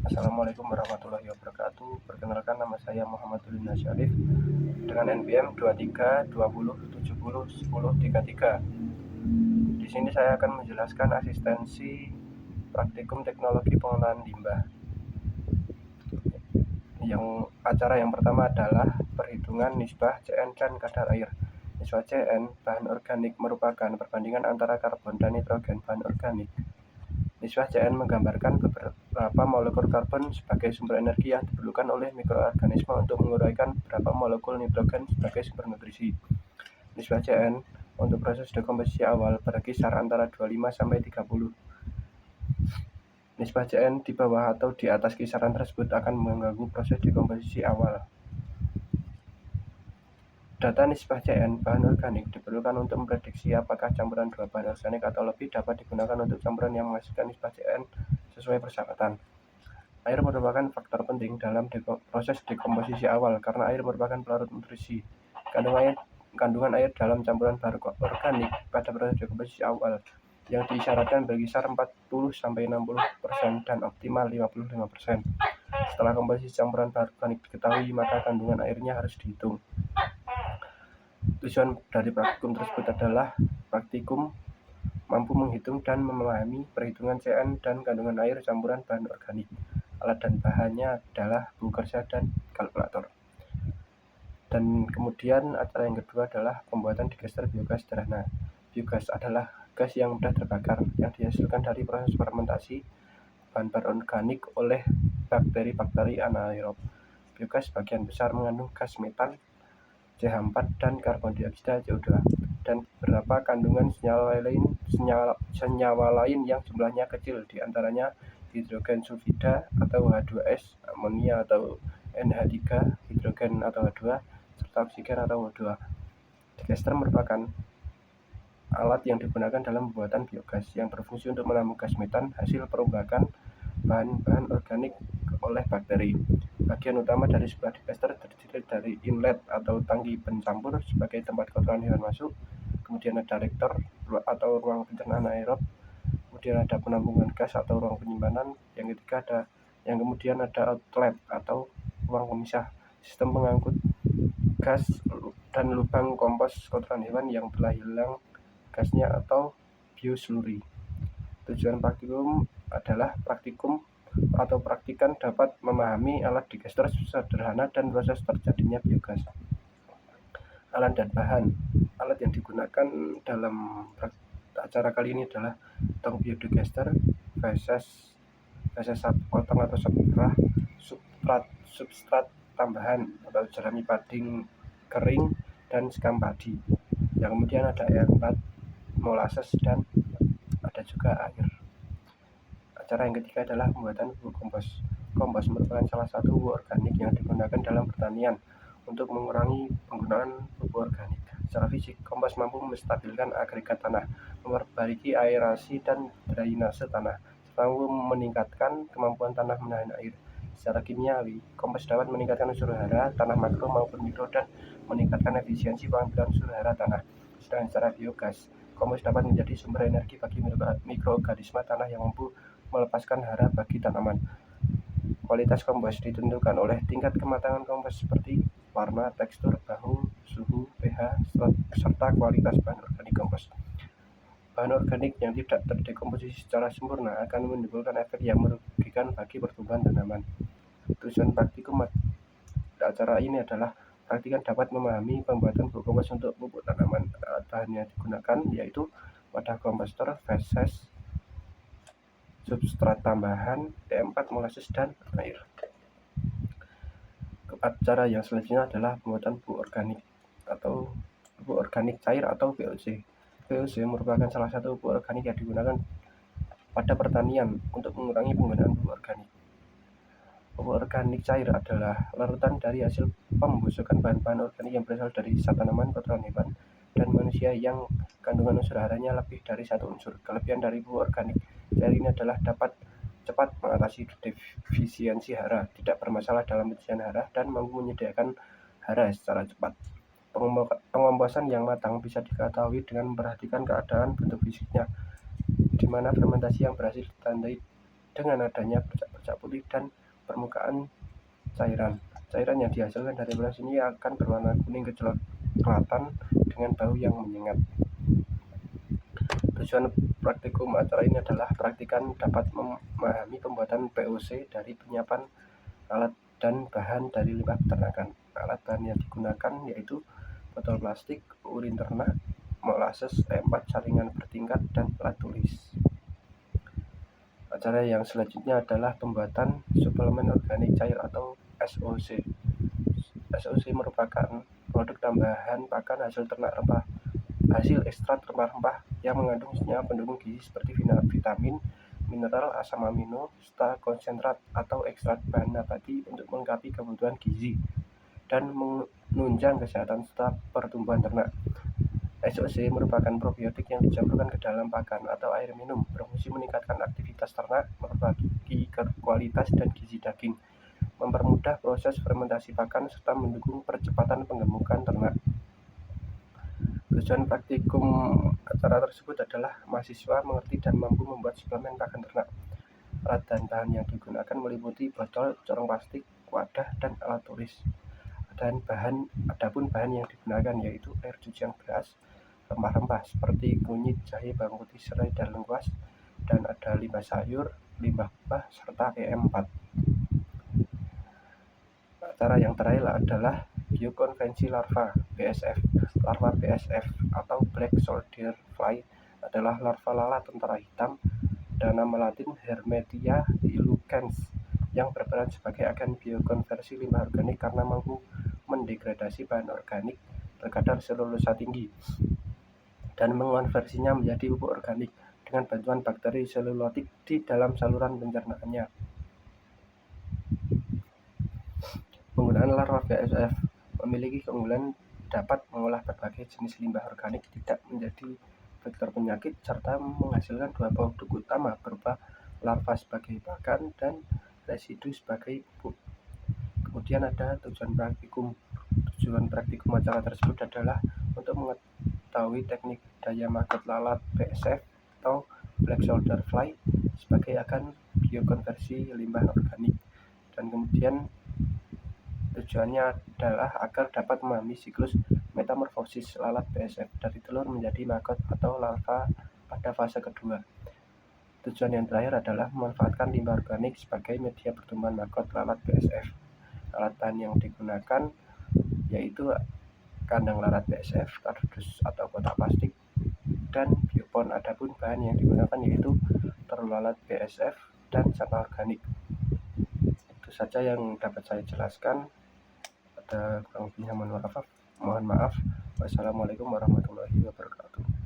Assalamualaikum warahmatullahi wabarakatuh. Perkenalkan, nama saya Muhammad Ulina Syarif dengan NPM 2320701033. Di sini saya akan menjelaskan asistensi praktikum teknologi pengolahan limbah. Acara yang pertama adalah perhitungan nisbah CN dan kadar air. Nisbah CN bahan organik merupakan perbandingan antara karbon dan nitrogen bahan organik. Nisbah CN menggambarkan beberapa molekul karbon sebagai sumber energi yang diperlukan oleh mikroorganisme untuk menguraikan beberapa molekul nitrogen sebagai sumber nutrisi. Nisbah CN untuk proses dekomposisi awal berkisar antara 25 sampai 30. Nisbah CN di bawah atau di atas kisaran tersebut akan mengganggu proses dekomposisi awal. Data nisbah CN bahan organik diperlukan untuk memprediksi apakah campuran dua bahan organik atau lebih dapat digunakan untuk campuran yang menghasilkan nisbah CN sesuai persyaratan. Air merupakan faktor penting dalam proses dekomposisi awal karena air merupakan pelarut nutrisi. Kandungan air dalam campuran bahan organik pada proses dekomposisi awal yang diisyaratkan berkisar 40-60% dan optimal 55%. Setelah komposisi campuran bahan organik diketahui, maka kandungan airnya harus dihitung. Tujuan dari praktikum tersebut adalah praktikum mampu menghitung dan memahami perhitungan CN dan kandungan air campuran bahan organik. Alat dan bahannya adalah buku kerja dan kalkulator. Dan kemudian acara yang kedua adalah pembuatan digester biogas sederhana. Biogas adalah gas yang mudah terbakar yang dihasilkan dari proses fermentasi bahan organik oleh bakteri-bakteri anaerob. Biogas sebagian besar mengandung gas metan, CH4 dan karbon dioksida CO2 dan beberapa kandungan senyawa lain yang jumlahnya kecil, diantaranya hidrogen sulfida atau H2S, amonia atau NH3, hidrogen atau H2, serta oksigen atau O2. Digester merupakan alat yang digunakan dalam pembuatan biogas yang berfungsi untuk menampung gas metan hasil perombakan bahan-bahan organik oleh bakteri. Bagian utama dari sebuah digester terdiri dari inlet atau tangki pencampur sebagai tempat kotoran hewan masuk, kemudian ada reaktor atau ruang pencernaan anaerob, kemudian ada penampungan gas atau ruang penyimpanan, yang kemudian ada outlet atau ruang pemisah, sistem pengangkut gas dan lubang kompos kotoran hewan yang telah hilang gasnya atau bioslurry. Tujuan praktikum adalah praktikan dapat memahami alat digester sederhana dan proses terjadinya biogas. Alat dan bahan. Alat yang digunakan dalam acara kali ini adalah tong biodigester, feses satu potong atau substrat tambahan atau jerami pading kering dan sekam padi. Yang kemudian ada air empat, molasses, dan ada juga air. Acara yang ketiga adalah pembuatan pupuk kompos. Kompos merupakan salah satu pupuk organik yang digunakan dalam pertanian untuk mengurangi penggunaan pupuk organik. Secara fisik, kompos mampu menstabilkan agregat tanah, memperbaiki aerasi dan drainase tanah, serta meningkatkan kemampuan tanah menahan air. Secara kimiawi, kompos dapat meningkatkan unsur hara tanah makro maupun mikro dan meningkatkan efisiensi pengambilan unsur hara tanah. Sedangkan secara biogas, kompos dapat menjadi sumber energi bagi mikroorganisme tanah yang mampu melepaskan hara bagi tanaman. Kualitas kompos ditentukan oleh tingkat kematangan kompos seperti warna, tekstur, bahu, suhu, pH, serta kualitas bahan organik kompos. Bahan organik yang tidak terdekomposisi secara sempurna akan menimbulkan efek yang merugikan bagi pertumbuhan tanaman. Tujuan praktikum acara ini adalah praktikan dapat memahami pembuatan pupuk kompos untuk pupuk tanaman. Bahan yang digunakan yaitu wadah komposter, feses, substrat tambahan, T4, molasses, dan air. Acara yang selanjutnya adalah pembuatan pupuk organik atau pupuk organik cair atau VOC. VOC merupakan salah satu pupuk organik yang digunakan pada pertanian untuk mengurangi penggunaan pupuk organik. Pupuk organik cair adalah larutan dari hasil pembusukan bahan-bahan organik yang berasal dari sisa tanaman, kotoran hewan, dan manusia yang kandungan unsur haranya lebih dari satu unsur. Kelebihan dari pupuk organik cair ini adalah dapat cepat mengatasi defisiensi hara, tidak bermasalah dalam penyediaan hara, dan mampu menyediakan hara secara cepat. Pengomposan yang matang bisa diketahui dengan memperhatikan keadaan bentuk fisiknya, di mana fermentasi yang berhasil ditandai dengan adanya bercak-bercak putih dan permukaan cairan. Cairan yang dihasilkan dari proses ini akan berwarna kuning kecoklatan dengan bau yang menyengat. Tujuan praktikum acara ini adalah praktikan dapat memahami pembuatan POC dari penyiapan alat dan bahan dari limbah peternakan. Alat bahan yang digunakan yaitu botol plastik, urin ternak, molasses, E4 saringan bertingkat, dan alat tulis. Acara yang selanjutnya adalah pembuatan suplemen organik cair atau SOC. SOC merupakan produk tambahan pakan hasil ekstrak rempah-rempah yang mengandung senyawa pendukung gizi seperti vitamin, mineral, asam amino, serta konsentrat atau ekstrak bahan nabati untuk melengkapi kebutuhan gizi dan menunjang kesehatan serta pertumbuhan ternak. SOC merupakan probiotik yang dicampurkan ke dalam pakan atau air minum, berfungsi meningkatkan aktivitas ternak, memperbaiki kualitas dan gizi daging, mempermudah proses fermentasi pakan, serta mendukung percepatan penggemukan ternak. Tujuan praktikum acara tersebut adalah mahasiswa mengerti dan mampu membuat suplemen pakan ternak. Alat dan bahan yang digunakan meliputi botol, corong plastik, wadah, dan alat tulis. Adapun bahan yang digunakan yaitu air cucian beras, rempah-rempah seperti kunyit, jahe, bawang putih, serai, dan lengkuas, dan ada limbah sayur, limbah buah, serta E4. Acara yang terakhir adalah biokonversi larva BSF. Larva BSF atau Black Soldier Fly adalah larva lalat tentara hitam dan nama latin Hermetia illucans yang berperan sebagai agen biokonversi limbah organik karena mampu mendegradasi bahan organik berkadar selulosa tinggi dan mengonversinya menjadi pupuk organik dengan bantuan bakteri selulotik di dalam saluran pencernaannya. Penggunaan larva BSF memiliki keunggulan dapat mengolah berbagai jenis limbah organik tidak menjadi vektor penyakit serta menghasilkan dua produk utama berupa larva sebagai pakan dan residu sebagai pupuk. Kemudian ada tujuan praktikum. Tujuan praktikum acara tersebut adalah untuk mengetahui teknik daya magnet lalat BSF atau Black Soldier Fly sebagai agen biokonversi limbah organik, dan kemudian tujuannya adalah agar dapat memahami siklus metamorfosis lalat BSF dari telur menjadi maggot atau larva pada fase kedua. Tujuan yang terakhir adalah memanfaatkan limbah organik sebagai media pertumbuhan maggot lalat BSF. Alat bahan yang digunakan yaitu kandang lalat BSF, kardus atau kotak plastik, dan biopon. Adapun bahan yang digunakan yaitu telur lalat BSF dan sampah organik. Itu saja yang dapat saya jelaskan. Ada kurang lebihnya mohon maaf. Wassalamualaikum warahmatullahi wabarakatuh.